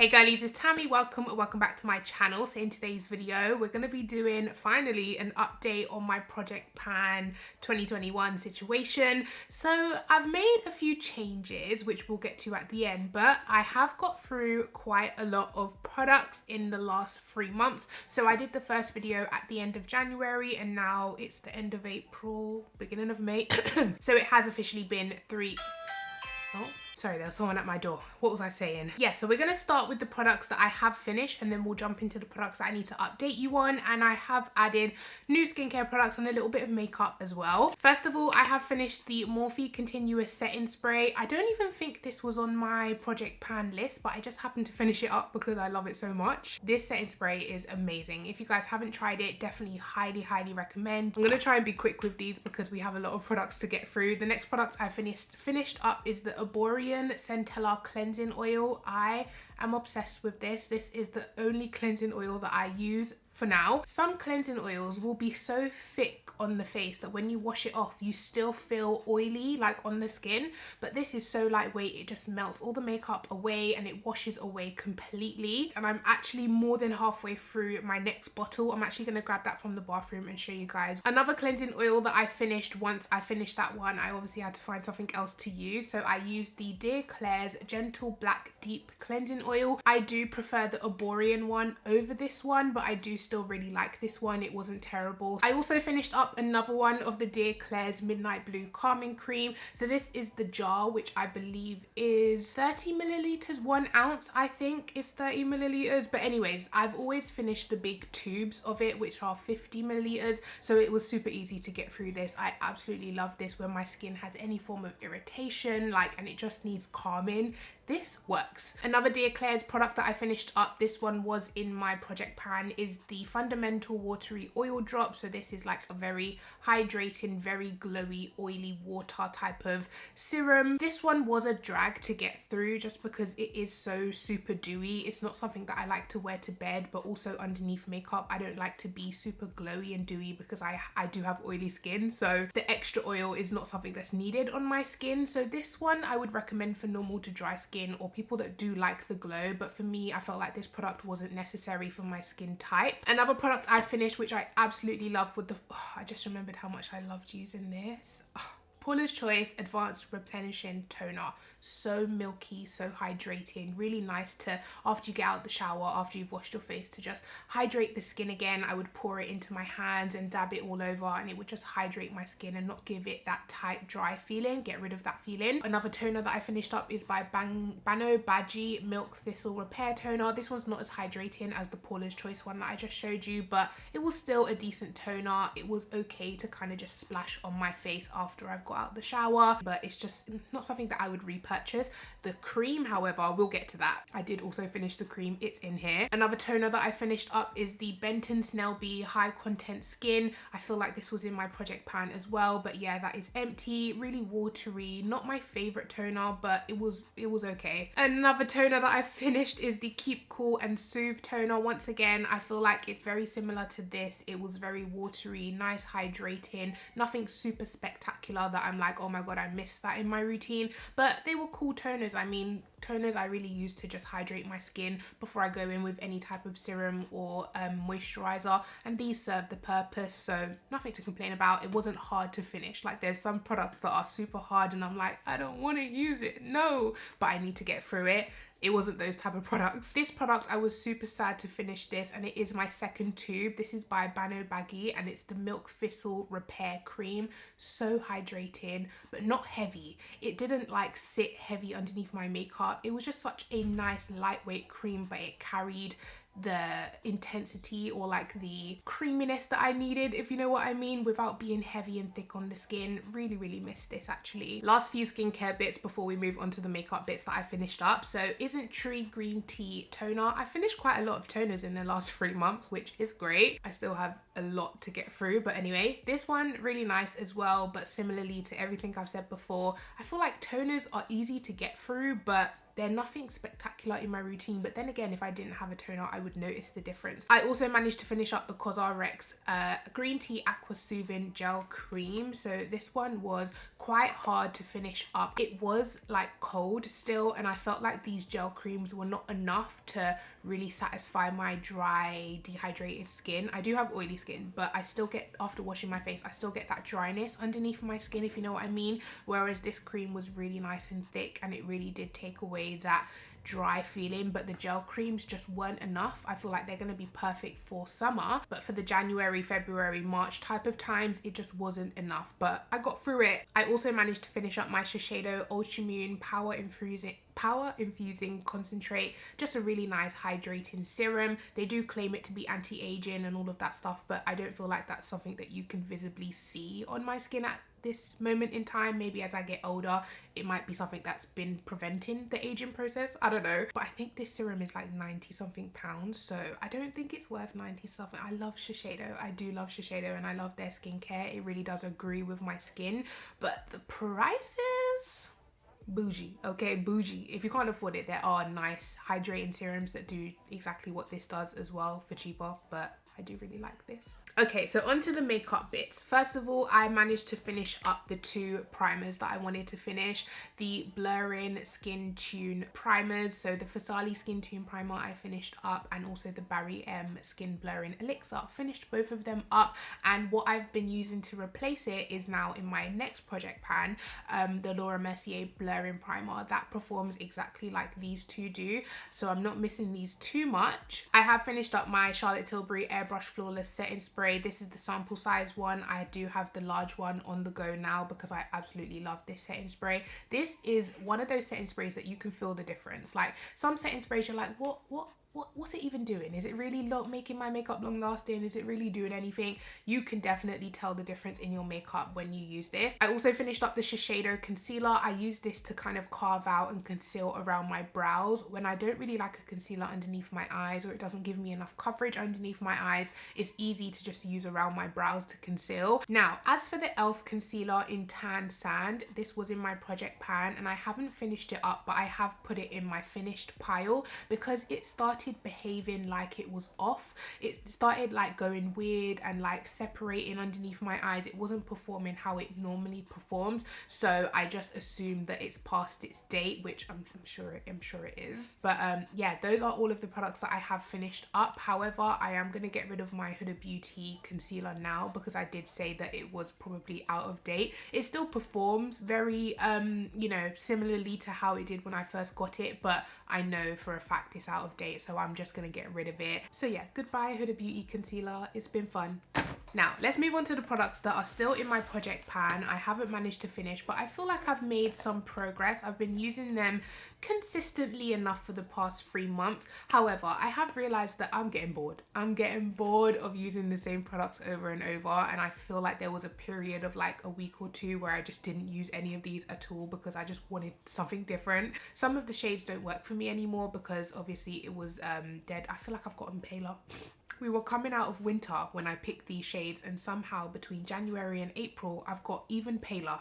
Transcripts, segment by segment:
Hey girlies, it's Tammy. Welcome back to my channel. So in today's video, we're going to be doing finally an update on my Project Pan 2021 situation. So I've made a few changes, which we'll get to at the end, but I have got through quite a lot of products in the last 3 months. So I did the first video at the end of January and now it's the end of April, beginning of May. So it has officially been 3... Oh, sorry, there was someone at my door. What was I saying? Yeah, so we're going to start with the products that I have finished and then we'll jump into the products that I need to update you on. And I have added new skincare products and a little bit of makeup as well. First of all, I have finished the Morphe Continuous Setting Spray. I don't even think this was on my Project Pan list, but I just happened to finish it up because I love it so much. This setting spray is amazing. If you guys haven't tried it, definitely highly recommend. I'm going to try and be quick with these because we have a lot of products to get through. The next product I finished up is the Arborian Centella Cleansing Oil. I am obsessed with this. This is the only cleansing oil that I use for now. Some cleansing oils will be so thick on the face that when you wash it off, you still feel oily like on the skin, but this is so lightweight, it just melts all the makeup away and it washes away completely. And I'm actually more than halfway through my next bottle. I'm actually going to grab that from the bathroom and show you guys. Another cleansing oil that I finished, once I finished that one, I obviously had to find something else to use, so I used the Dear Claire's Gentle Black Deep Cleansing Oil. I do prefer the Arborian one over this one, but I do still really like this one. It wasn't terrible. I also finished up another one of the Dear Claire's Midnight Blue Calming Cream. So this is the jar, which I believe is 30 milliliters, 1 ounce. I think it's 30 milliliters. But anyways, I've always finished the big tubes of it, which are 50 milliliters. So it was super easy to get through this. I absolutely love this when my skin has any form of irritation, and it just needs calming. This works. Another Dear Claire's product that I finished up, this one was in my Project Pan, is the Fundamental Watery Oil Drop. So this is like a very hydrating, very glowy, oily water type of serum. This one was a drag to get through just because it is so super dewy. It's not something that I like to wear to bed, but also underneath makeup, I don't like to be super glowy and dewy because I do have oily skin. So the extra oil is not something that's needed on my skin. So this one I would recommend for normal to dry skin or people that do like the glow, but for me, I felt like this product wasn't necessary for my skin type. Another product I finished, which I absolutely love, with the I just remembered how much I loved using this. Paula's Choice Advanced Replenishing Toner. So milky, so hydrating, really nice to, after you get out the shower, after you've washed your face, to just hydrate the skin again. I would pour it into my hands and dab it all over and it would just hydrate my skin and not give it that tight, dry feeling, get rid of that feeling. Another toner that I finished up is by Bano Badgie Milk Thistle Repair Toner. This one's not as hydrating as the Paula's Choice one that I just showed you, but it was still a decent toner. It was okay to kind of just splash on my face after I've got out the shower, but it's just not something that I would repurchase. The cream, however, we'll get to that. I did also finish the cream, it's in here. Another toner that I finished up is the Benton Snellby High Content Skin. I feel like this was in my Project Pan as well, but yeah, that is empty, really watery, not my favorite toner, but it was okay. Another toner that I finished is the Keep Cool and Soothe toner. Once again, I feel like it's very similar to this. It was very watery, nice, hydrating, nothing super spectacular that I'm like, oh my god, I missed that in my routine, but they were cool toners. I mean, toners I really use to just hydrate my skin before I go in with any type of serum or moisturizer, and these serve the purpose, so nothing to complain about. It wasn't hard to finish. Like, there's some products that are super hard and I'm like, I don't want to use it, no, but I need to get through it. It wasn't those type of products. This product, I was super sad to finish this, and it is my second tube. This is by Bano Badgie and it's the Milk Thistle Repair Cream. So hydrating, but not heavy. It didn't like sit heavy underneath my makeup. It was just such a nice lightweight cream, but it carried the intensity or like the creaminess that I needed, if you know what I mean, without being heavy and thick on the skin. Really missed this actually. Last few skincare bits before we move on to the makeup bits that I finished up. So Isn't Tree Green Tea Toner. I finished quite a lot of toners in the last 3 months, which is great. I still have a lot to get through. But anyway, this one really nice as well, but similarly to everything I've said before, I feel like toners are easy to get through, but they're nothing spectacular in my routine. But then again, if I didn't have a toner, I would notice the difference. I also managed to finish up the COSRX Green Tea Aqua Soothing Gel Cream. So this one was quite hard to finish up. It was like cold still, and I felt like these gel creams were not enough to really satisfy my dry, dehydrated skin. I do have oily skin, but I still get, after washing my face, I still get that dryness underneath my skin, if you know what I mean. Whereas this cream was really nice and thick, and it really did take away that dry feeling, but the gel creams just weren't enough. I feel like they're going to be perfect for summer, but for the January, February, March type of times, it just wasn't enough. But I got through it. I also managed to finish up my Shiseido Ultra Moon Power Infusing Concentrate, just a really nice hydrating serum. They do claim it to be anti-aging and all of that stuff, but I don't feel like that's something that you can visibly see on my skin at this moment in time. Maybe as I get older, it might be something that's been preventing the aging process. I don't know, but I think this serum is like 90 something pounds, so I don't think it's worth 90 something. I love Shiseido. I do love Shiseido, and I love their skincare. It really does agree with my skin, but the prices, bougie. Okay, bougie. If you can't afford it, there are nice hydrating serums that do exactly what this does as well for cheaper, but I do really like this. Okay, so onto the makeup bits. First of all, I managed to finish up the two primers that I wanted to finish. The Blurring Skin Tune primers. So the Fasali Skin Tune primer I finished up, and also the Barry M Skin Blurring Elixir. Finished both of them up, and what I've been using to replace it is now in my next project pan, the Laura Mercier Blurring Primer. That performs exactly like these two do, so I'm not missing these too much. I have finished up my Charlotte Tilbury Airbrush Flawless Setting Spray. This is the sample size one. I do have the large one on the go now because I absolutely love this setting spray. This is one of those setting sprays that you can feel the difference. Like some setting sprays you're like, what's it even doing? Is it really making my makeup long lasting? Is it really doing anything? You can definitely tell the difference in your makeup when you use this. I also finished up the Shiseido concealer. I use this to kind of carve out and conceal around my brows. When I don't really like a concealer underneath my eyes, or it doesn't give me enough coverage underneath my eyes, it's easy to just use around my brows to conceal. Now, as for the e.l.f. concealer in Tan Sand, this was in my project pan, and I haven't finished it up, but I have put it in my finished pile because it started behaving like it was off. It started like going weird and like separating underneath my eyes. It wasn't performing how it normally performs, so I just assumed that it's past its date, which I'm sure it is. But yeah, those are all of the products that I have finished up. However, I am going to get rid of my Huda Beauty concealer now because I did say that it was probably out of date. It still performs very you know, similarly to how it did when I first got it, but I know for a fact it's out of date, so I'm just gonna get rid of it. So yeah, goodbye Huda Beauty concealer. It's been fun. Now let's move on to the products that are still in my project pan. I haven't managed to finish, but I feel like I've made some progress. I've been using them consistently enough for the past 3 months. However, I have realized that I'm getting bored. I'm getting bored of using the same products over and over, and I feel like there was a period of like a week or two where I just didn't use any of these at all because I just wanted something different. Some of the shades don't work for me anymore because obviously it was dead. I feel like I've gotten paler. We were coming out of winter when I picked these shades, and somehow between January and April I've got even paler.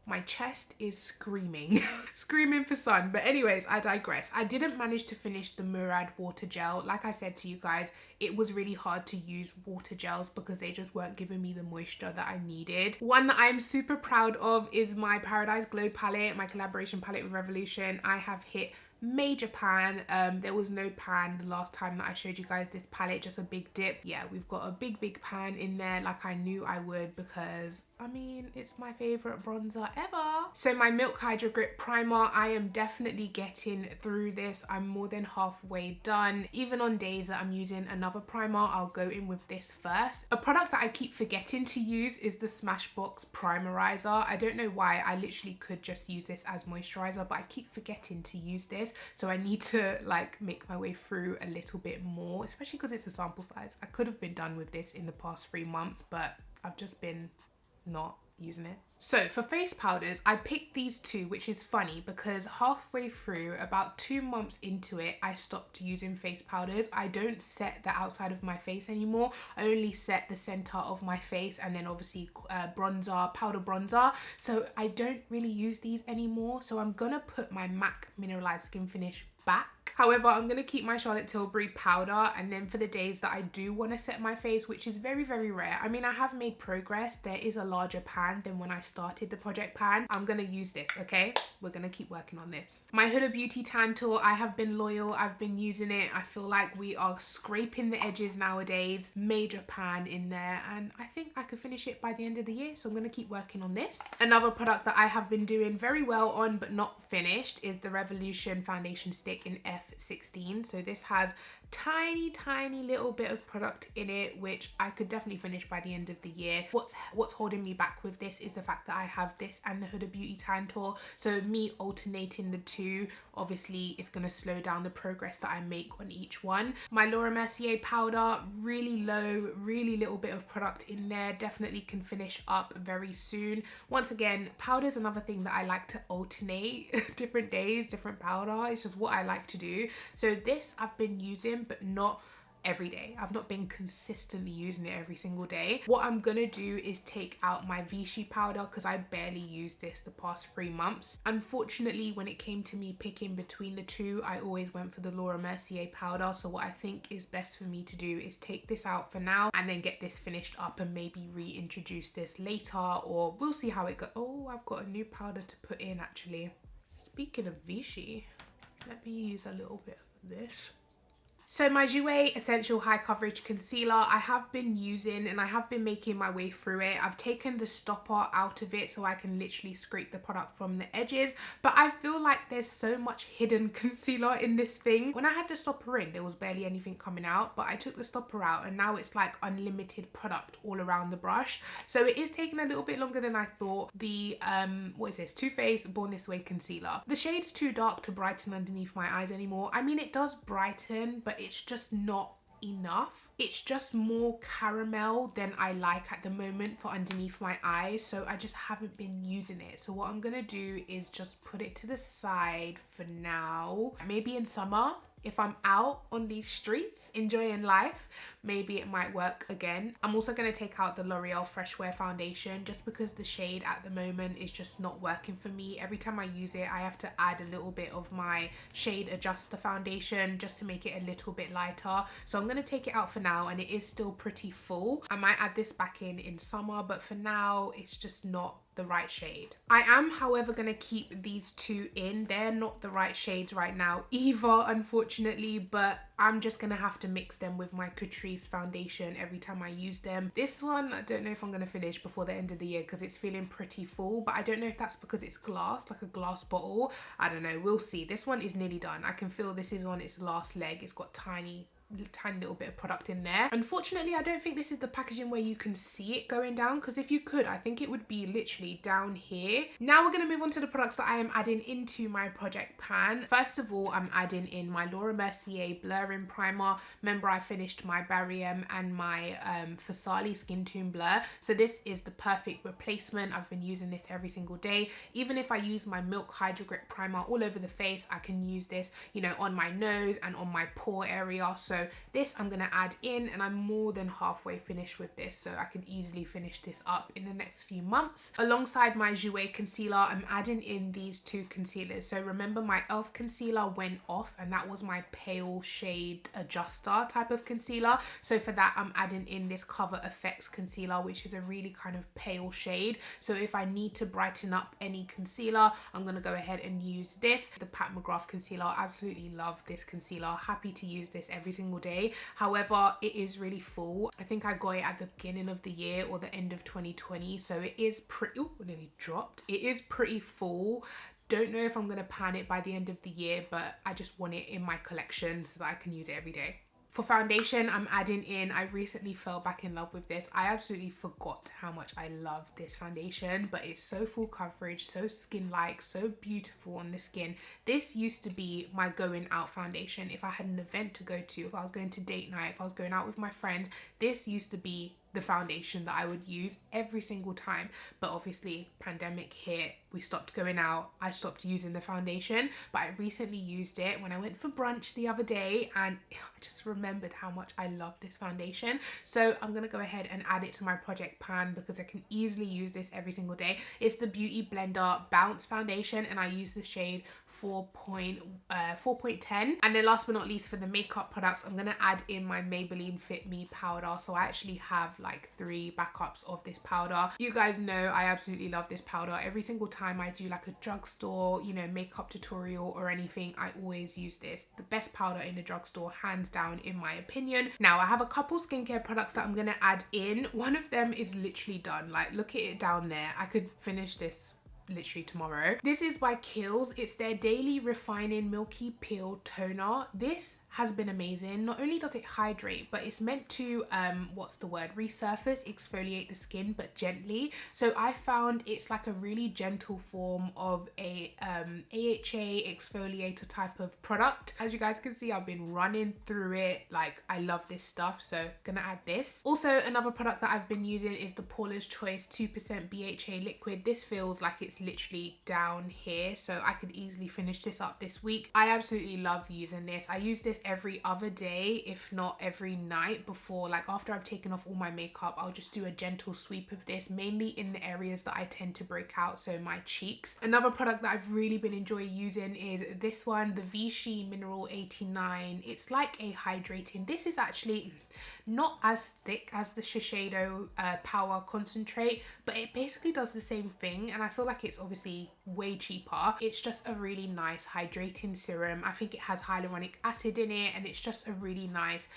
My chest is screaming screaming for sun. But anyways, I digress. I didn't manage to finish the Murad water gel. Like I said to you guys, it was really hard to use water gels because they just weren't giving me the moisture that I needed. One that I'm super proud of is my Paradise Glow palette, my collaboration palette with Revolution. I have hit major pan. There was no pan the last time that I showed you guys this palette, just a big dip. Yeah, we've got a big pan in there like I knew I would because I mean, it's my favorite bronzer ever. So my Milk Hydro Grip primer, I am definitely getting through this. I'm more than halfway done. Even on days that I'm using another primer, I'll go in with this first. A product that I keep forgetting to use is the Smashbox Primerizer. I don't know why. I literally could just use this as moisturizer, but I keep forgetting to use this. So I need to like make my way through a little bit more, especially because it's a sample size. I could have been done with this in the past 3 months, but I've just been not using it. So for face powders, I picked these two, which is funny because halfway through, about 2 months into it, I stopped using face powders. I don't set the outside of my face anymore. I only set the center of my face and then obviously bronzer, powder bronzer. So I don't really use these anymore. So I'm gonna put my MAC Mineralized Skin Finish back. However, I'm going to keep my Charlotte Tilbury powder, and then for the days that I do want to set my face, which is very, very rare. I mean, I have made progress. There is a larger pan than when I started the project pan. I'm going to use this, okay? We're going to keep working on this. My Huda Beauty Tan Tool, I have been loyal. I've been using it. I feel like we are scraping the edges nowadays. Major pan in there, and I think I could finish it by the end of the year, so I'm going to keep working on this. Another product that I have been doing very well on but not finished is the Revolution Foundation Stick in F16. So this has tiny little bit of product in it, which I could definitely finish by the end of the year. What's holding me back with this is the fact that I have this and the Huda Beauty Tan Tool. So me alternating the two obviously is going to slow down the progress that I make on each one. My Laura Mercier powder, really low, really little bit of product in there. Definitely can finish up very soon. Once again, powder is another thing that I like to alternate. Different days, different powder. It's just what I like to do. So this I've been using, but not every day. I've not been consistently using it every single day. What I'm gonna do is take out my Vichy powder because I barely used this the past 3 months. Unfortunately, when it came to me picking between the two, I always went for the Laura Mercier powder. So what I think is best for me to do is take this out for now and then get this finished up and maybe reintroduce this later, or we'll see how it goes. Oh, I've got a new powder to put in actually. Speaking of Vichy, let me use a little bit of this. So my Jouer Essential High Coverage Concealer, I have been using and I have been making my way through it. I've taken the stopper out of it so I can literally scrape the product from the edges, but I feel like there's so much hidden concealer in this thing. When I had the stopper in, there was barely anything coming out, but I took the stopper out and now it's like unlimited product all around the brush. So it is taking a little bit longer than I thought. The, what is this? Too Faced Born This Way Concealer. The shade's too dark to brighten underneath my eyes anymore. I mean, it does brighten, but it's just not enough. It's just more caramel than I like at the moment for underneath my eyes, so I just haven't been using it. So what I'm gonna do is just put it to the side for now. Maybe in summer, if I'm out on these streets enjoying life, maybe it might work again. I'm also going to take out the L'Oreal Fresh Wear Foundation just because the shade at the moment is just not working for me. Every time I use it, I have to add a little bit of my shade adjuster foundation just to make it a little bit lighter. So I'm going to take it out for now, and it is still pretty full. I might add this back in summer, but for now it's just not the right shade. I am, however, going to keep these two in. They're not the right shades right now either, unfortunately, but I'm just going to have to mix them with my Catrice foundation every time I use them. This one, I don't know if I'm going to finish before the end of the year because it's feeling pretty full, but I don't know if that's because it's glass, like a glass bottle. I don't know, we'll see. This one is nearly done. I can feel this is on its last leg. It's got tiny little bit of product in there. Unfortunately, I don't think this is the packaging where you can see it going down, because if you could, I think it would be literally down here. Now we're going to move on to the products that I am adding into my project pan. First of all, I'm adding in my Laura Mercier Blurring Primer. Remember, I finished my Barry and my Fasali Skin Tone Blur, so this is the perfect replacement. I've been using this every single day. Even if I use my Milk Hydro Grip Primer all over the face, I can use this, you know, on my nose and on my pore area. So this I'm going to add in, and I'm more than halfway finished with this, so I can easily finish this up in the next few months. Alongside my Jouer concealer, I'm adding in these two concealers. So remember, my e.l.f. concealer went off, and that was my pale shade adjuster type of concealer. So for that, I'm adding in this Cover FX concealer, which is a really kind of pale shade. So if I need to brighten up any concealer, I'm going to go ahead and use this. The Pat McGrath concealer, I absolutely love this concealer. Happy to use this every single day. However, it is really full. I think I got it at the beginning of the year or the end of 2020, so it is pretty, oh, nearly dropped. It is pretty full. Don't know if I'm going to pan it by the end of the year, but I just want it in my collection so that I can use it every day. For foundation, I'm adding in, I recently fell back in love with this. I absolutely forgot how much I love this foundation, but it's so full coverage, so skin-like, so beautiful on the skin. This used to be my going out foundation. If I had an event to go to, if I was going to date night, if I was going out with my friends, this used to be the foundation that I would use every single time. But obviously pandemic hit, we stopped going out, I stopped using the foundation, but I recently used it when I went for brunch the other day, and I just remembered how much I love this foundation. So I'm gonna go ahead and add it to my project pan because I can easily use this every single day. It's the Beauty Blender Bounce Foundation, and I use the shade 4.10. And then last but not least, for the makeup products, I'm gonna add in my Maybelline Fit Me powder. So I actually have like 3 backups of this powder. You guys know I absolutely love this powder. Every single time I do like a drugstore, you know, makeup tutorial or anything, I always use this. The best powder in the drugstore, hands down, in my opinion. Now I have a couple skincare products that I'm gonna add in. One of them is literally done. Like, look at it down there. I could finish this literally tomorrow. This is by Kiehl's. It's their Daily Refining Milky Peel Toner. This has been amazing. Not only does it hydrate, but it's meant to resurface, exfoliate the skin, but gently. So I found it's like a really gentle form of a AHA exfoliator type of product. As you guys can see, I've been running through it. Like, I love this stuff, so gonna add this. Also, another product that I've been using is the Paula's Choice 2% BHA liquid. This feels like it's literally down here, so I could easily finish this up this week. I absolutely love using this. I use this every other day, if not every night, before, like, after I've taken off all my makeup, I'll just do a gentle sweep of this, mainly in the areas that I tend to break out, so my cheeks. Another product that I've really been enjoying using is this one, the Vichy Mineral 89. It's like a hydrating. This is actually not as thick as the Shiseido Power Concentrate, but it basically does the same thing, and I feel like it's obviously way cheaper. It's just a really nice hydrating serum. I think it has hyaluronic acid in it, and it's just a really nice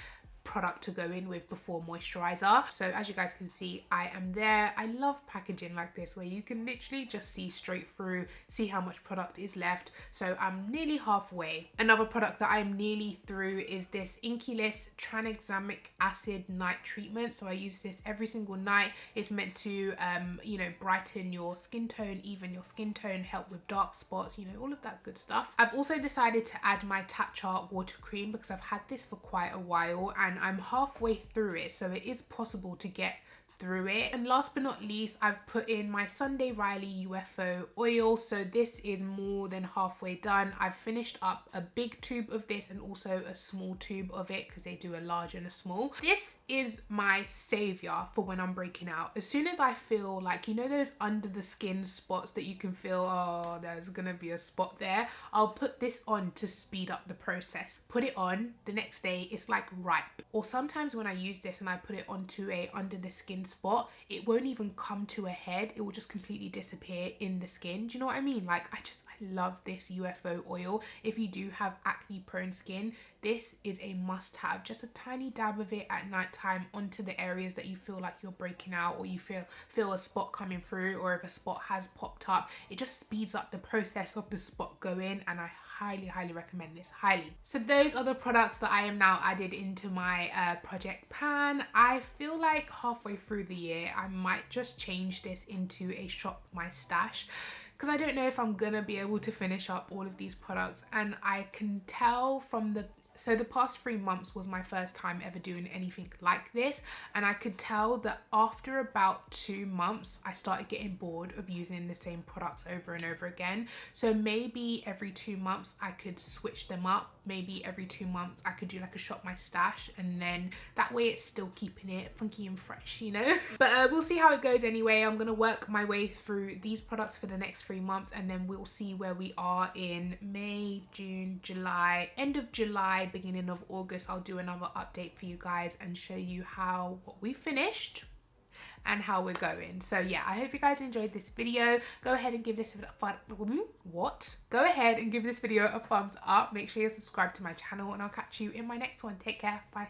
product to go in with before moisturizer. So as you guys can see, I am there. I love packaging like this where you can literally just see straight through, see how much product is left. So I'm nearly halfway. Another product that I'm nearly through is this Inkyless Tranexamic Acid Night Treatment. So I use this every single night. It's meant to you know, brighten your skin tone, even your skin tone, help with dark spots, you know, all of that good stuff. I've also decided to add my Tatcha water cream because I've had this for quite a while, and I'm halfway through it, so it is possible to get through it. And last but not least, I've put in my Sunday Riley UFO oil. So this is more than halfway done. I've finished up a big tube of this and also a small tube of it because they do a large and a small. This is my savior for when I'm breaking out. As soon as I feel like, you know, those under the skin spots that you can feel, oh, there's gonna be a spot there, I'll put this on to speed up the process. Put it on, the next day it's like ripe. Or sometimes when I use this and I put it onto a under the skin spot, it won't even come to a head. It will just completely disappear in the skin. Do you know what I mean? Like, I love this UFO oil. If you do have acne prone skin, this is a must have. Just a tiny dab of it at night time onto the areas that you feel like you're breaking out, or you feel a spot coming through, or if a spot has popped up, it just speeds up the process of the spot going, and I highly recommend this, highly. So those are the products that I am now added into my project pan. I feel like halfway through the year I might just change this into a shop my stash, because I don't know if I'm gonna be able to finish up all of these products. And I can tell from the past 3 months was my first time ever doing anything like this, and I could tell that after about 2 months I started getting bored of using the same products over and over again. So maybe every 2 months I could switch them up. Maybe every 2 months I could do like a shop my stash, and then that way it's still keeping it funky and fresh, you know. But we'll see how it goes anyway. I'm gonna work my way through these products for the next 3 months, and then we'll see where we are in May, June, July, end of July, beginning of August. I'll do another update for you guys and show you what we finished and how we're going. So yeah, I hope you guys enjoyed this video. Go ahead and give this video a thumbs up. Make sure you're subscribed to my channel, and I'll catch you in my next one. Take care. Bye.